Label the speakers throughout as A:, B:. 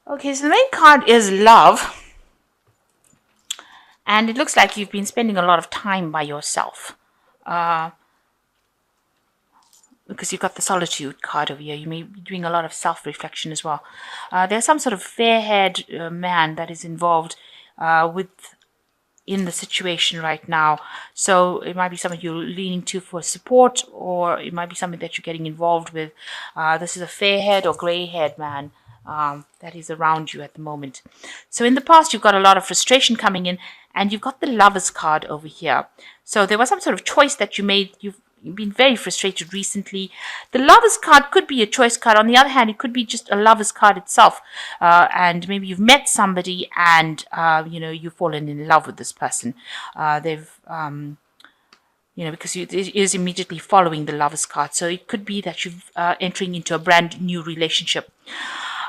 A: Okay, so the main card is love. And it looks like you've been spending a lot of time by yourself. Uh, because you've got the solitude card over here. You may be doing a lot of self-reflection as well. There's some sort of fair-haired man that is involved with in the situation right now. So it might be something you're leaning to for support, or it might be something that you're getting involved with. This is a fair-haired or gray-haired man that is around you at the moment. So in the past, you've got a lot of frustration coming in, and you've got the Lovers card over here. So there was some sort of choice that you made. You've been very frustrated recently. The Lovers card could be a choice card. On the other hand, it could be just a Lovers card itself. And maybe you've met somebody and, you've fallen in love with this person. Because it is immediately following the Lovers card. So it could be that you're entering into a brand new relationship.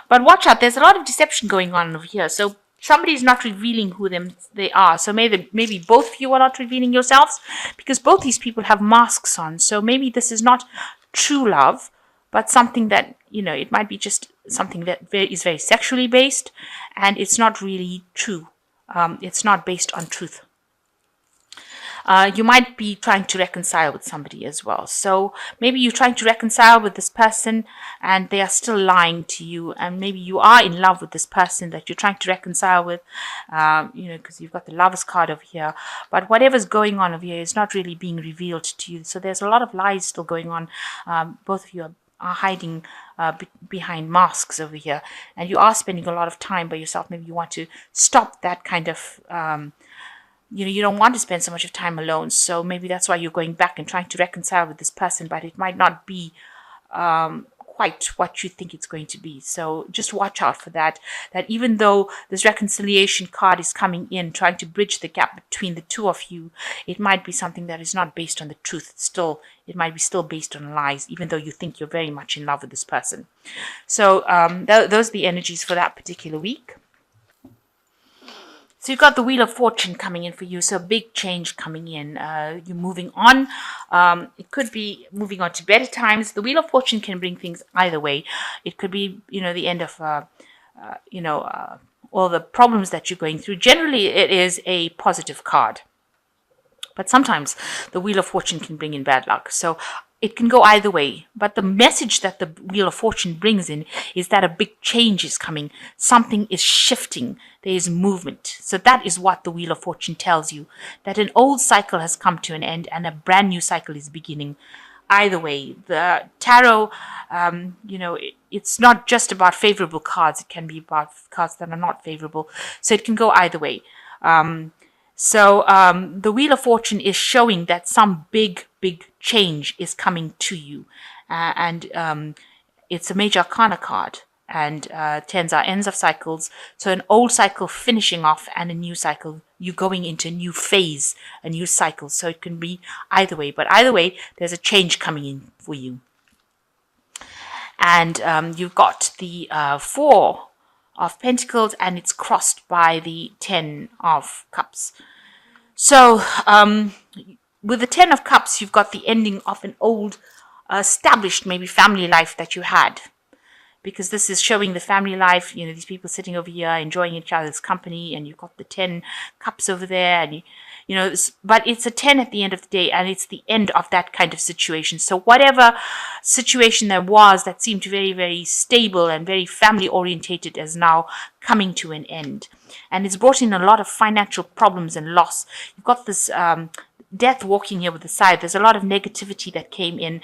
A: But watch out, there's a lot of deception going on over here. So somebody's not revealing who they are. So maybe both of you are not revealing yourselves, because both these people have masks on. So maybe this is not true love, but something that, it might be just something that is very sexually based, and it's not really true. It's not based on truth. You might be trying to reconcile with somebody as well. So maybe you're trying to reconcile with this person and they are still lying to you. And maybe you are in love with this person that you're trying to reconcile with, because you've got the Lovers card over here. But whatever's going on over here is not really being revealed to you. So there's a lot of lies still going on. Both of you are hiding behind masks over here. And you are spending a lot of time by yourself. Maybe you want to stop that kind of you don't want to spend so much of time alone. So maybe that's why you're going back and trying to reconcile with this person, but it might not be quite what you think it's going to be. So just watch out for that even though this reconciliation card is coming in, trying to bridge the gap between the two of you, it might be something that is not based on the truth. It might be still based on lies, even though you think you're very much in love with this person. So those are the energies for that particular week. So you've got the Wheel of Fortune coming in for you. So a big change coming in. You're moving on. It could be moving on to better times. The Wheel of Fortune can bring things either way. It could be, the end of, all the problems that you're going through. Generally, it is a positive card. But sometimes the Wheel of Fortune can bring in bad luck. So it can go either way. But the message that the Wheel of Fortune brings in is that a big change is coming. Something is shifting. There is movement. So that is what the Wheel of Fortune tells you. That an old cycle has come to an end and a brand new cycle is beginning. Either way, the tarot, it's not just about favorable cards. It can be about cards that are not favorable. So it can go either way. So the Wheel of Fortune is showing that some big change is coming to you. And it's a major arcana card. And tens are ends of cycles. So an old cycle finishing off and a new cycle. You going into a new phase, a new cycle. So it can be either way. But either way, there's a change coming in for you. And you've got the 4 of Pentacles, and it's crossed by the 10 of Cups. So with the 10 of Cups, you've got the ending of an old established maybe family life that you had, because this is showing the family life, these people sitting over here enjoying each other's company, and you've got the 10 cups over there, and but it's a 10 at the end of the day, and it's the end of that kind of situation. So whatever situation there was that seemed very, very stable and very family orientated is now coming to an end. And it's brought in a lot of financial problems and loss. You've got this death walking here with the side. There's a lot of negativity that came in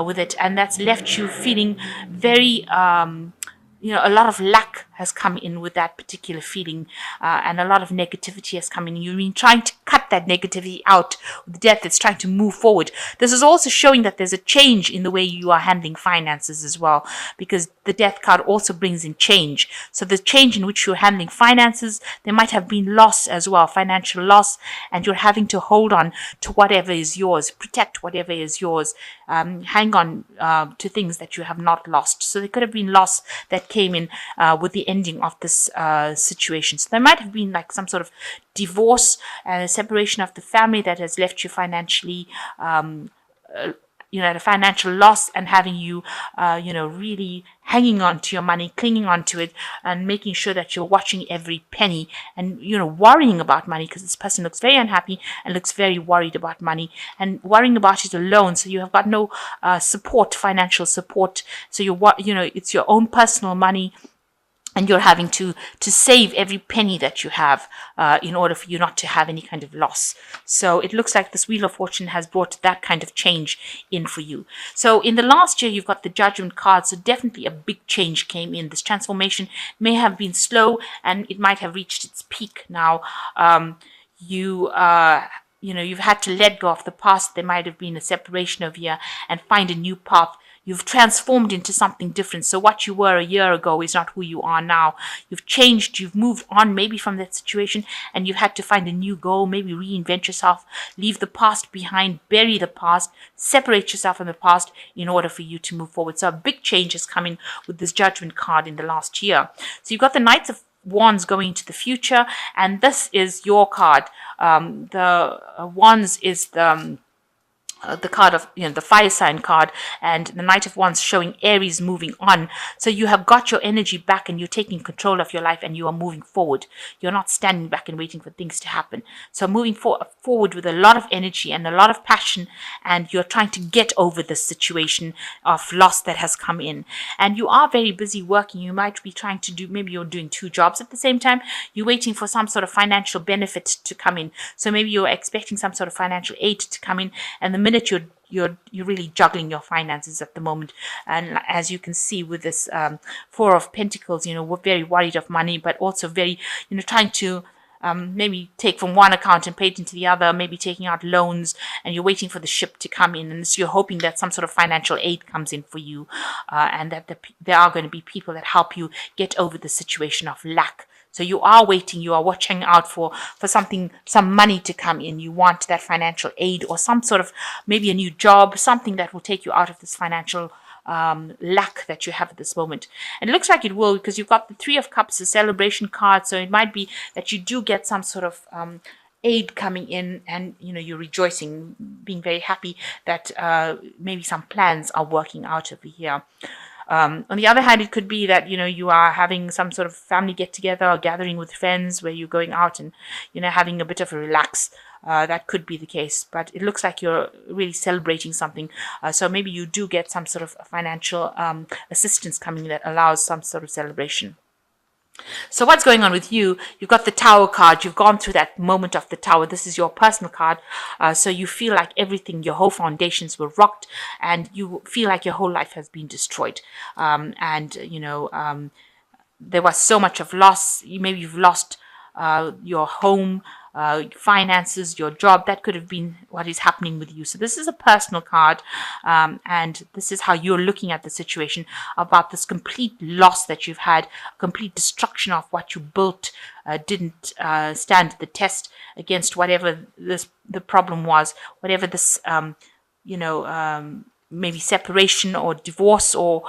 A: with it, and that's left you feeling very a lot of lack has come in with that particular feeling, and a lot of negativity has come in. You've been trying to cut that negativity out with death that's trying to move forward. This is also showing that there's a change in the way you are handling finances as well, because the death card also brings in change. So the change in which you're handling finances, there might have been loss as well, financial loss, and you're having to hold on to whatever is yours, protect whatever is yours, hang on to things that you have not lost. So there could have been loss that came in with the ending of this situation. So there might have been like some sort of divorce and a separation of the family that has left you financially at a financial loss, and having you, really hanging on to your money, clinging on to it, and making sure that you're watching every penny, and, worrying about money, because this person looks very unhappy and looks very worried about money, and worrying about it alone. So you have got no support, financial support. So it's your own personal money, and you're having to save every penny that you have in order for you not to have any kind of loss. So it looks like this Wheel of Fortune has brought that kind of change in for you. So in the last year, you've got the Judgment card. So definitely a big change came in. This transformation may have been slow, and it might have reached its peak now. You've had to let go of the past. There might have been a separation of year, and find a new path. You've transformed into something different. So what you were a year ago is not who you are now. You've changed, you've moved on maybe from that situation, and you've had to find a new goal, maybe reinvent yourself, leave the past behind, bury the past, separate yourself from the past in order for you to move forward. So a big change is coming with this Judgment card in the last year. So you've got the Knights of Wands going into the future, and this is your card. The Wands is the card of, the fire sign card, and the Knight of Wands showing Aries moving on. So you have got your energy back, and you're taking control of your life, and you are moving forward. You're not standing back and waiting for things to happen. So moving forward with a lot of energy and a lot of passion, and you're trying to get over this situation of loss that has come in. And you are very busy working. You might be trying to do, maybe you're doing 2 jobs at the same time. You're waiting for some sort of financial benefit to come in. So maybe you're expecting some sort of financial aid to come in, and the minute you're really juggling your finances at the moment. And as you can see with this 4 of Pentacles, we're very worried of money, but also very, trying to maybe take from one account and pay it into the other, maybe taking out loans, and you're waiting for the ship to come in, and so you're hoping that some sort of financial aid comes in for you, and that there are going to be people that help you get over the situation of lack. So you are waiting, you are watching out for something, some money to come in. You want that financial aid, or some sort of, maybe a new job, something that will take you out of this financial lack that you have at this moment. And it looks like it will, because you've got the 3 of Cups, the celebration card. So it might be that you do get some sort of aid coming in, and you're rejoicing, being very happy that maybe some plans are working out over here. On the other hand, it could be that, you are having some sort of family get together or gathering with friends where you're going out and, having a bit of a relax. That could be the case, but it looks like you're really celebrating something. So maybe you do get some sort of financial assistance coming that allows some sort of celebration. So what's going on with you? You've got the Tower card. You've gone through that moment of the Tower. This is your personal card. So you feel like everything, your whole foundations were rocked, and you feel like your whole life has been destroyed. There was so much of loss. Maybe you've lost your home, finances, your job. That could have been what is happening with you. So this is a personal card, and this is how you're looking at the situation, about this complete loss that you've had, complete destruction of what you built, didn't stand the test against whatever the problem was, whatever this, maybe separation or divorce, or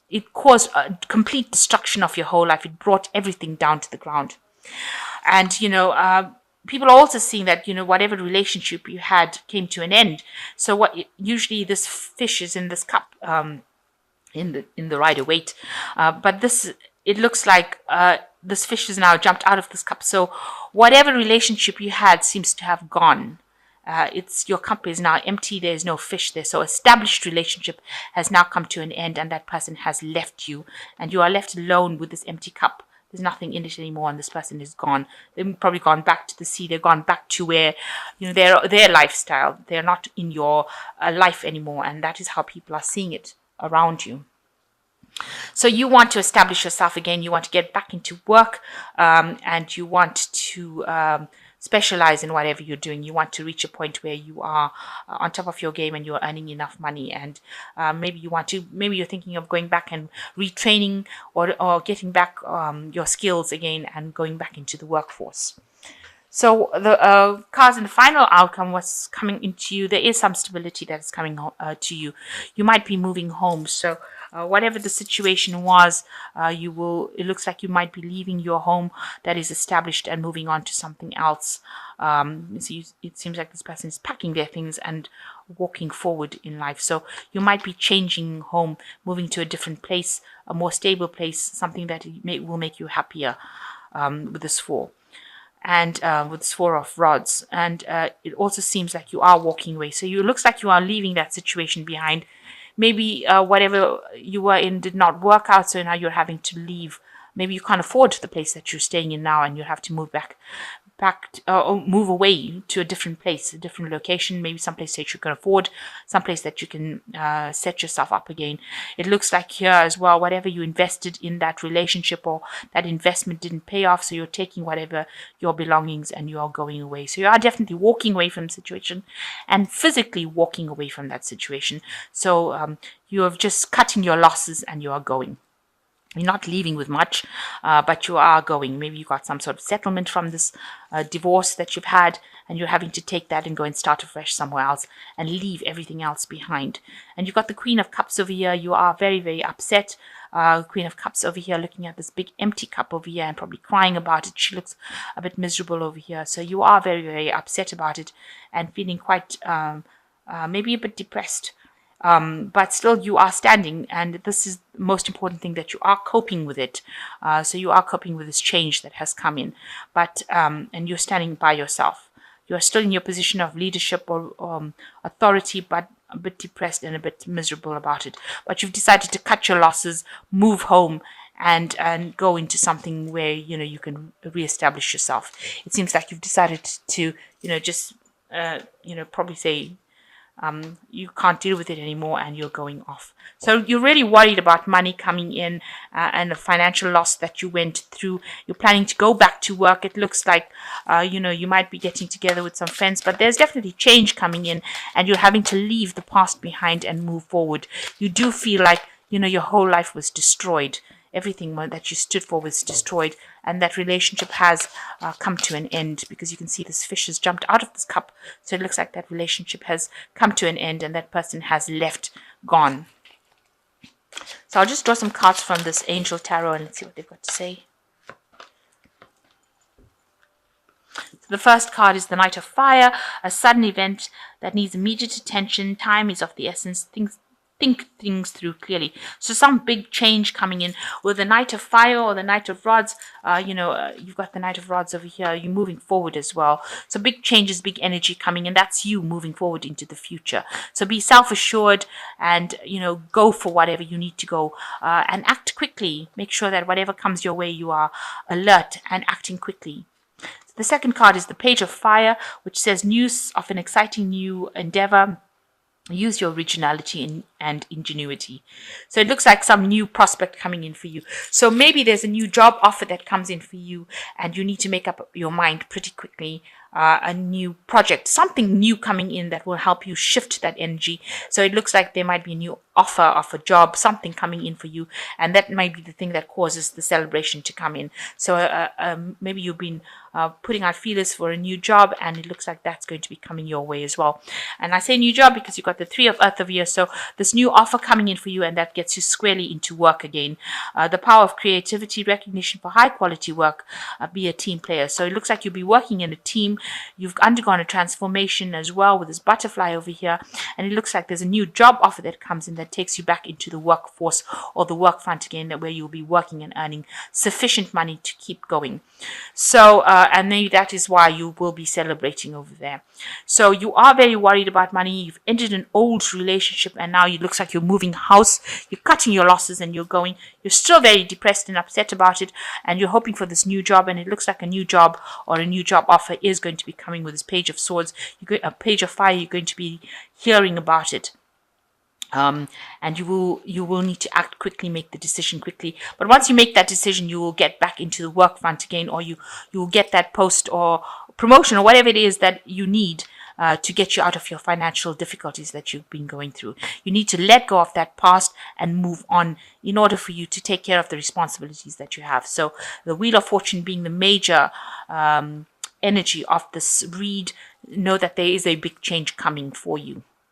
A: it caused a complete destruction of your whole life. It brought everything down to the ground. And, people are also seeing that, whatever relationship you had came to an end. So usually this fish is in this cup, in the Rider-Waite. But it looks like this fish has now jumped out of this cup. So whatever relationship you had seems to have gone. Your cup is now empty. There's no fish there. So established relationship has now come to an end, and that person has left you, and you are left alone with this empty cup. There's nothing in it anymore, and this person is gone. They've probably gone back to the sea. They've gone back to where, their lifestyle. They're not in your life anymore, and that is how people are seeing it around you. So you want to establish yourself again. You want to get back into work, and you want to specialize in whatever you're doing. You want to reach a point where you are on top of your game and you're earning enough money. And maybe you're thinking of going back and retraining, or getting back your skills again and going back into the workforce. So the cards in the final outcome was coming into you. There is some stability that is coming to you. You might be moving home. So whatever the situation was, it looks like you might be leaving your home that is established and moving on to something else. It seems like this person is packing their things and walking forward in life. So you might be changing home, moving to a different place, a more stable place, something that will make you happier, with this four. And with this four of rods. And it also seems like you are walking away. So it looks like you are leaving that situation behind. Maybe whatever you were in did not work out, so now you're having to leave. Maybe you can't afford the place that you're staying in now, and you have to move or move away to a different place, a different location, maybe someplace that you can afford, someplace that you can set yourself up again. It looks like here as well, whatever you invested in that relationship or that investment didn't pay off, so you're taking whatever your belongings and you are going away. So you are definitely walking away from the situation and physically walking away from that situation. So you have just cutting your losses and you are going. You're not leaving with much, but you are going. Maybe you got some sort of settlement from this divorce that you've had, and you're having to take that and go and start afresh somewhere else and leave everything else behind. And you've got the Queen of Cups over here. You are very, very upset. Queen of Cups over here looking at this big empty cup over here and probably crying about it. She looks a bit miserable over here. So you are very, very upset about it and feeling quite maybe a bit depressed. But still you are standing, and this is the most important thing, that you are coping with it. So you are coping with this change that has come in, but and you're standing by yourself. You are still in your position of leadership or authority, but a bit depressed and a bit miserable about it. But you've decided to cut your losses, move home, and go into something where you can reestablish yourself. It seems like you've decided to just probably say you can't deal with it anymore and you're going off. So you're really worried about money coming in and the financial loss that you went through. You're planning to go back to work. It looks like, you might be getting together with some friends, but there's definitely change coming in and you're having to leave the past behind and move forward. You do feel like, your whole life was destroyed. Everything that you stood for was destroyed, and that relationship has come to an end, because you can see this fish has jumped out of this cup. So it looks like that relationship has come to an end and that person has left, gone. So I'll just draw some cards from this Angel Tarot and let's see what they've got to say. So the first card is the Knight of Fire, a sudden event that needs immediate attention. Time is of the essence. Think things through clearly. So some big change coming in with the Knight of Fire or the Knight of Rods. You've got the Knight of Rods over here. You're moving forward as well. So big changes, big energy coming in. That's you moving forward into the future. So be self-assured and, go for whatever you need to go and act quickly. Make sure that whatever comes your way, you are alert and acting quickly. The second card is the Page of Fire, which says news of an exciting new endeavor. Use your originality and ingenuity. So it looks like some new prospect coming in for you. So maybe there's a new job offer that comes in for you and you need to make up your mind pretty quickly. A new project, something new coming in that will help you shift that energy. So it looks like there might be a new offer of a job, something coming in for you, and that might be the thing that causes the celebration to come in. So maybe you've been putting out feelers for a new job, and it looks like that's going to be coming your way as well. And I say new job because you've got the Three of Earth over here, so this new offer coming in for you, and that gets you squarely into work again. The power of creativity, recognition for high quality work, be a team player. So it looks like you'll be working in a team. You've undergone a transformation as well with this butterfly over here, and it looks like there's a new job offer that comes in that takes you back into the workforce or the work front again, where you'll be working and earning sufficient money to keep going. So and maybe that is why you will be celebrating over there. So you are very worried about money. You've ended an old relationship and now it looks like you're moving house. You're cutting your losses and you're going. You're still very depressed and upset about it, and you're hoping for this new job, and it looks like a new job or a new job offer is going to be coming with this Page of Swords. A Page of Fire, you're going to be hearing about it. And you will need to act quickly, make the decision quickly. But once you make that decision, you will get back into the work front again, or you will get that post or promotion or whatever it is that you need to get you out of your financial difficulties that you've been going through. You need to let go of that past and move on in order for you to take care of the responsibilities that you have. So the Wheel of Fortune being the major energy of this read, know that there is a big change coming for you.